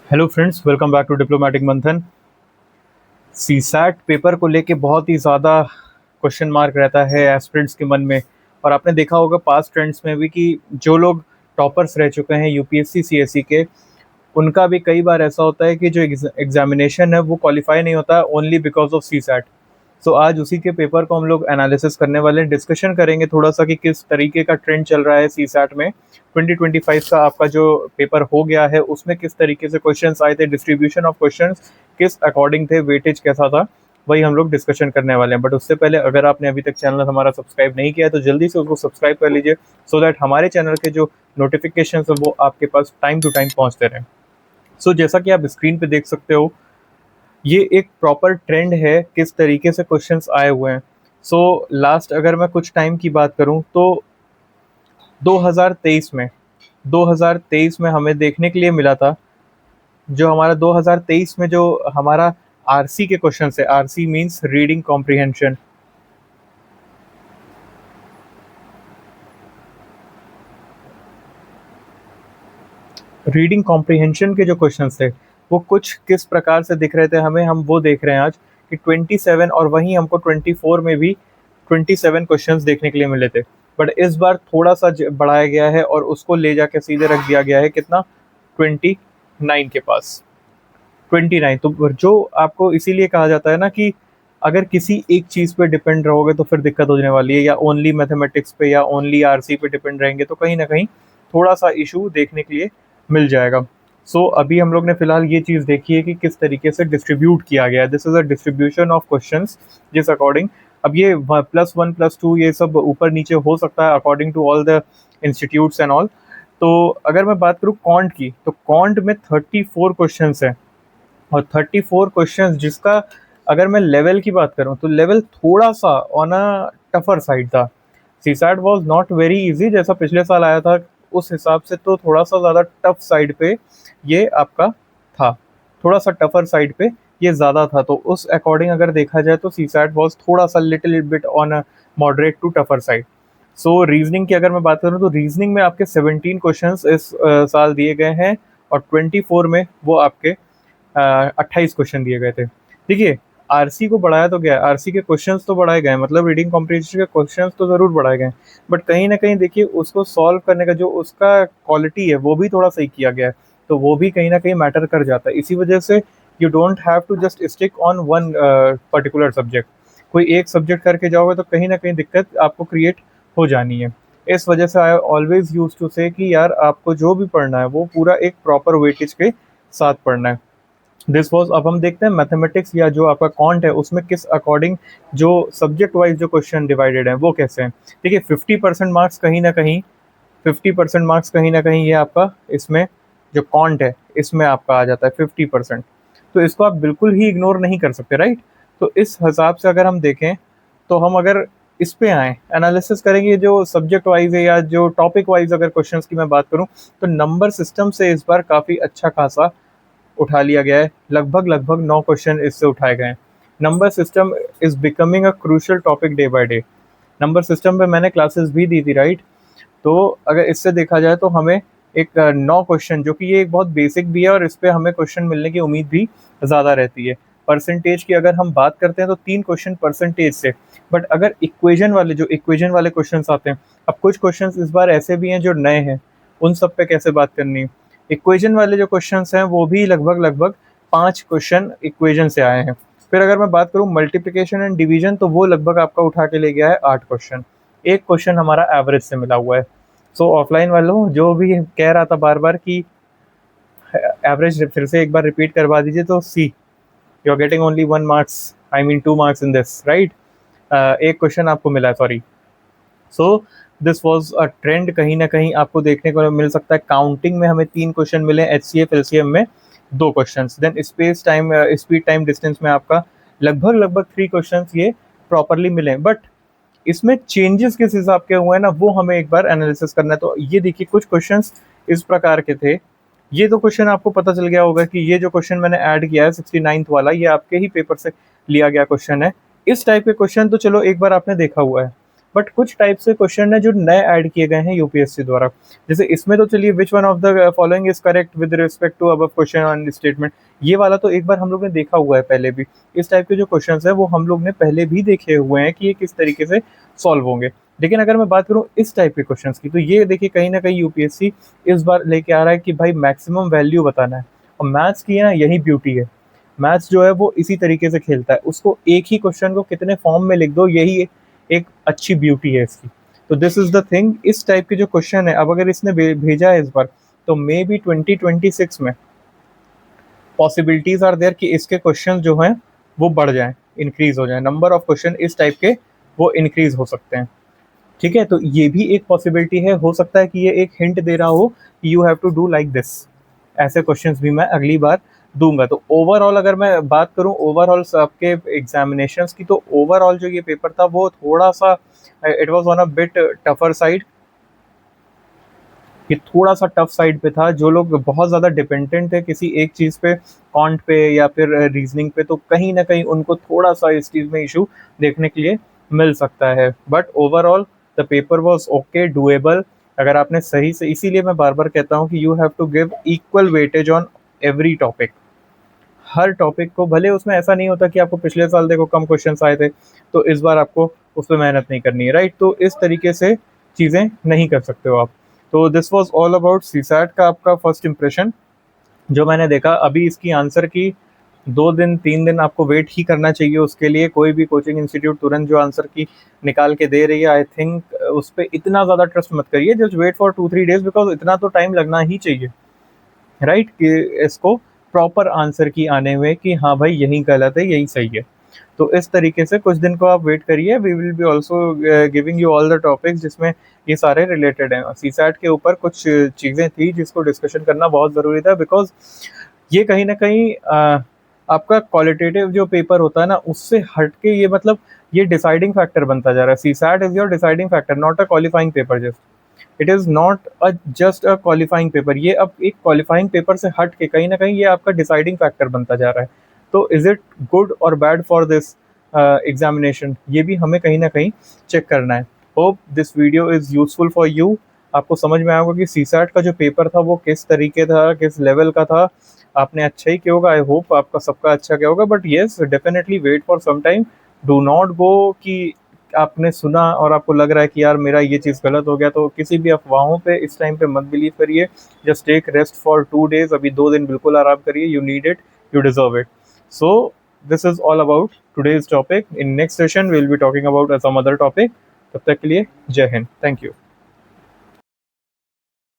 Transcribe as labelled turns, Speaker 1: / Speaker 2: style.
Speaker 1: Hello friends, welcome back to diplomatic Manthan. CSAT paper को लेके बहुत ही ज़्यादा क्वेश्चन मार्क रहता है एस्पिरेंट्स के मन में। और आपने देखा होगा पास्ट ट्रेंड्स में भी कि जो लोग टॉपर्स रह चुके हैं यूपीएससी सीएससी के, उनका भी कई बार ऐसा होता है कि जो एग्जामिनेशन है वो क्वालिफाई नहीं होता ओनली बिकॉज ऑफ सीसैट। सो आज उसी के पेपर को हम लोग एनालिसिस करने वाले हैं, डिस्कशन करेंगे थोड़ा सा कि किस तरीके का ट्रेंड चल रहा है सीसैट में। 2025 का आपका जो पेपर हो गया है उसमें किस तरीके से क्वेश्चंस आए थे, डिस्ट्रीब्यूशन ऑफ क्वेश्चंस किस अकॉर्डिंग थे, वेटेज कैसा था, वही हम लोग डिस्कशन करने वाले हैं। बट उससे पहले अगर आपने अभी तक चैनल हमारा सब्सक्राइब नहीं किया है तो जल्दी से उसको सब्सक्राइब कर लीजिए, सो दैट हमारे चैनल के जो नोटिफिकेशन है वो आपके पास टाइम टू टाइम पहुंचते रहें। सो जैसा कि आप स्क्रीन पे देख सकते हो, ये एक प्रॉपर ट्रेंड है किस तरीके से क्वेश्चंस आए हुए हैं। सो लास्ट अगर मैं कुछ टाइम की बात करूं तो 2023 में 2023 में हमें देखने के लिए मिला था, जो हमारा 2023 में जो हमारा आरसी के क्वेश्चन है, RC means reading comprehension. Reading comprehension के जो क्वेश्चंस थे वो कुछ किस प्रकार से दिख रहे थे हमें, हम वो देख रहे हैं आज कि 27, और वहीं हमको 24 में भी 27 क्वेश्चंस देखने के लिए मिले थे। बट इस बार थोड़ा सा बढ़ाया गया है और उसको ले जाके सीधे रख दिया गया है कितना, 29 के पास। 29 तो जो आपको इसीलिए कहा जाता है ना कि अगर किसी एक चीज़ पे डिपेंड रहोगे तो फिर दिक्कत होने वाली है, या ओनली मैथमेटिक्स पे या ओनली आरसी पे डिपेंड रहेंगे तो कहीं ना कहीं थोड़ा सा इशू देखने के लिए मिल जाएगा। अभी हम लोग ने फिलहाल ये चीज़ देखी है कि किस तरीके से डिस्ट्रीब्यूट किया गया है। This is a distribution of questions जिस अकॉर्डिंग, अब ये +1 +2 ये सब ऊपर नीचे हो सकता है according to all the institutes and all. तो अगर मैं बात करूँ कॉन्ट की, तो कॉन्ट में 34 क्वेश्चन है, और 34 क्वेश्चंस जिसका अगर मैं लेवल की बात करूं तो लेवल थोड़ा सा ऑन अ टफर साइड था। CSAT was not very easy जैसा पिछले साल आया था, उस हिसाब से तो थोड़ा सा ज़्यादा टफ साइड पे ये आपका था, थोड़ा सा टफर साइड पे ये ज़्यादा था। तो उस अकॉर्डिंग अगर देखा जाए तो सीसैट वाज थोड़ा सा little bit on a moderate to tougher side. Reasoning की अगर मैं बात करूं तो रीजनिंग में आपके 17 क्वेश्चंस इस साल दिए गए हैं, और 24 में वो आपके 28 क्वेश्चन दिए गए थे। देखिए, आरसी को बढ़ाया तो गया, आरसी के क्वेश्चंस तो बढ़ाए गए, मतलब रीडिंग कॉम्प्रिहेंशन के क्वेश्चंस तो ज़रूर बढ़ाए गए, बट कहीं ना कहीं देखिए उसको सॉल्व करने का जो उसका क्वालिटी है वो भी थोड़ा सही किया गया है। तो वो भी कहीं ना कहीं मैटर कर जाता है। इसी वजह से you don't have to just stick on one particular subject. कोई एक सब्जेक्ट करके जाओगे तो कहीं ना कहीं दिक्कत आपको क्रिएट हो जानी है। इस वजह से आई ऑलवेज यूज टू से कि यार आपको जो भी पढ़ना है वो पूरा एक प्रॉपर वेटेज के साथ पढ़ना है। दिस वॉज, अब हम देखते हैं मैथमेटिक्स या जो आपका कॉन्ट है उसमें किस अकॉर्डिंग जो सब्जेक्ट वाइज जो क्वेश्चन डिवाइडेड है वो कैसे हैं। देखिए 50% मार्क्स कहीं ना कहीं, 50% मार्क्स कहीं ना कहीं ये आपका इसमें जो कॉन्ट है इसमें आपका आ जाता है 50%। तो इसको आप बिल्कुल ही इग्नोर नहीं कर सकते, राइट। तो इस हिसाब से अगर हम देखें तो हम अगर इस पे आए एनालिसिस करेंगे जो सब्जेक्ट वाइज है या जो टॉपिक वाइज अगर क्वेश्चंस की मैं बात करूं, तो नंबर सिस्टम से इस बार काफ़ी अच्छा खासा उठा लिया गया है। लगभग लगभग 9 क्वेश्चन इससे उठाए गए हैं। Number system is becoming a crucial topic day by day. Number system पे मैंने क्लासेस भी दी थी, राइट। तो अगर इससे देखा जाए तो हमें एक 9 क्वेश्चन, जो कि ये एक बहुत बेसिक भी है और इस पे हमें क्वेश्चन मिलने की उम्मीद भी ज़्यादा रहती है। परसेंटेज की अगर हम बात करते हैं तो 3 क्वेश्चन परसेंटेज से। बट अगर इक्वेशन वाले, जो इक्वेशन वाले क्वेश्चन आते हैं, अब कुछ क्वेश्चन इस बार ऐसे भी हैं जो नए हैं, उन सब पे कैसे बात करनी है। इक्वेशन वाले जो क्वेश्चन हैं वो भी लगभग लगभग 5 क्वेश्चन इक्वेशन से आए हैं। फिर अगर मैं बात करूँ मल्टीप्लिकेशन एंड डिवीजन, तो वो लगभग आपका उठा के ले गया है 8 क्वेश्चन। एक क्वेश्चन हमारा एवरेज से मिला हुआ है। ऑफलाइन वालों जो भी कह रहा था बार बार कि एवरेज फिर से एक बार रिपीट करवा दीजिए, तो see you are getting only 1 marks, I mean 2 marks in this, right. एक क्वेश्चन आपको मिला है, sorry. So this was a trend, कहीं ना कहीं आपको देखने को मिल सकता है। काउंटिंग में हमें 3 क्वेश्चन मिले, एचसीएफ एलसीएम में 2 question, then space time speed time distance में आपका लगभग लगभग 3 क्वेश्चन ये प्रॉपरली मिले। बट इसमें चेंजेस किस हिसाब के हुए हैं ना, वो हमें एक बार एनालिसिस करना है। तो ये देखिए कुछ क्वेश्चंस इस प्रकार के थे। ये तो क्वेश्चन आपको पता चल गया होगा कि ये जो क्वेश्चन मैंने ऐड किया है 69th वाला, ये आपके ही पेपर से लिया गया क्वेश्चन है। इस टाइप के क्वेश्चन तो चलो एक बार आपने देखा हुआ है, बट कुछ टाइप से क्वेश्चन है जो नए ऐड किए गए हैं यूपीएससी द्वारा। जैसे इसमें तो चलिए which one of the following is correct with respect to above question on statement, ये वाला तो एक बार हम लोग ने देखा हुआ है पहले भी। इस टाइप के जो क्वेश्चन है वो हम लोग ने पहले भी देखे हुए हैं कि ये किस तरीके से सॉल्व होंगे। लेकिन अगर मैं बात करूं इस टाइप के क्वेश्चन की, तो ये देखिए कहीं ना कहीं यूपीएससी इस बार लेके आ रहा है कि भाई मैक्सिमम वैल्यू बताना है। और मैथ्स की ना यही ब्यूटी है, मैथ्स जो है वो इसी तरीके से खेलता है, उसको एक ही क्वेश्चन को कितने फॉर्म में लिख दो, यही एक अच्छी ब्यूटी है इसकी। तो दिस इज द थिंग, इस टाइप के जो क्वेश्चन है, अब अगर इसने भेजा है इस बार, तो मे बी 2026 में पॉसिबिलिटीज आर देयर कि इसके क्वेश्चन जो हैं वो बढ़ जाएं, इंक्रीज हो जाए, नंबर ऑफ क्वेश्चन इस टाइप के वो इंक्रीज हो सकते हैं। ठीक है, तो ये भी एक पॉसिबिलिटी है, हो सकता है कि ये एक हिंट दे रहा हो कि you have to do like this, ऐसे क्वेश्चंस भी मैं अगली बार दूंगा। तो ओवरऑल अगर मैं बात करूं ओवरऑल आपके एग्जामिनेशंस की, तो ओवरऑल जो ये पेपर था वो थोड़ा सा it was on a bit tougher side, ये थोड़ा सा टफ साइड पे था। जो लोग बहुत ज़्यादा डिपेंडेंट थे किसी एक चीज़ पे, कॉन्ट पे या फिर रीजनिंग पे, तो कहीं ना कहीं उनको थोड़ा सा इस चीज़ में इशू देखने के लिए मिल सकता है। But overall the paper was okay, doable. अगर आपने सही से, इसीलिए मैं बार बार कहता हूँ कि you have to give equal weightage on every topic, हर टॉपिक को। भले उसमें ऐसा नहीं होता कि आपको पिछले साल देखो कम क्वेश्चंस आए थे तो इस बार आपको उस पर मेहनत नहीं करनी है, राइट। तो इस तरीके से चीज़ें नहीं कर सकते हो आप। तो this was all about CSAT का आपका फर्स्ट इम्प्रेशन जो मैंने देखा। अभी इसकी आंसर की 2 दिन 3 दिन आपको वेट ही करना चाहिए उसके लिए। कोई भी कोचिंग इंस्टीट्यूट तुरंत जो आंसर की निकाल के दे रही है, आई थिंक उस पर इतना ज़्यादा ट्रस्ट मत करिए। Just wait for 2-3 days, because इतना तो टाइम लगना ही चाहिए, राइट, कि इसको प्रॉपर आंसर की आने में कि हाँ भाई यही गलत है यही सही है। तो इस तरीके से कुछ दिन को आप वेट करिए। We will be also giving you all the topics जिसमें ये सारे रिलेटेड हैं। सीसैट के ऊपर कुछ चीज़ें थी जिसको डिस्कशन करना बहुत ज़रूरी था, बिकॉज ये कहीं ना कहीं आपका क्वालिटेटिव जो पेपर होता है ना उससे हट के ये, मतलब ये डिसाइडिंग फैक्टर बनता जा रहा है। CSAT is your deciding factor, not a qualifying paper. Just it is not just a qualifying paper. ये अब एक क्वालिफाइंग पेपर से हट के कहीं ना कहीं ये आपका डिसाइडिंग फैक्टर बनता जा रहा है। तो इज़ इट गुड और बैड फॉर दिस एग्जामिनेशन, ये भी हमें कहीं ना कहीं चेक करना है। Hope this video is useful for you. आपको समझ में आएगा कि सीसैट का जो पेपर था वो किस तरीके था, किस लेवल का था। आपने अच्छा ही किया होगा, आई होप आपका सबका अच्छा किया होगा। But yes, definitely wait for some time. Do not go कि आपने सुना और आपको लग रहा है कि यार मेरा ये चीज़ गलत हो गया, तो किसी भी अफवाहों पे इस टाइम पे मत बिलीव करिए। Just take rest for 2 days, अभी 2 दिन बिल्कुल आराम करिए। You need it, you deserve it. So this is all about today's topic. In next session we will be talking about some other topic. तब तक के लिए जय हिंद, थैंक यू।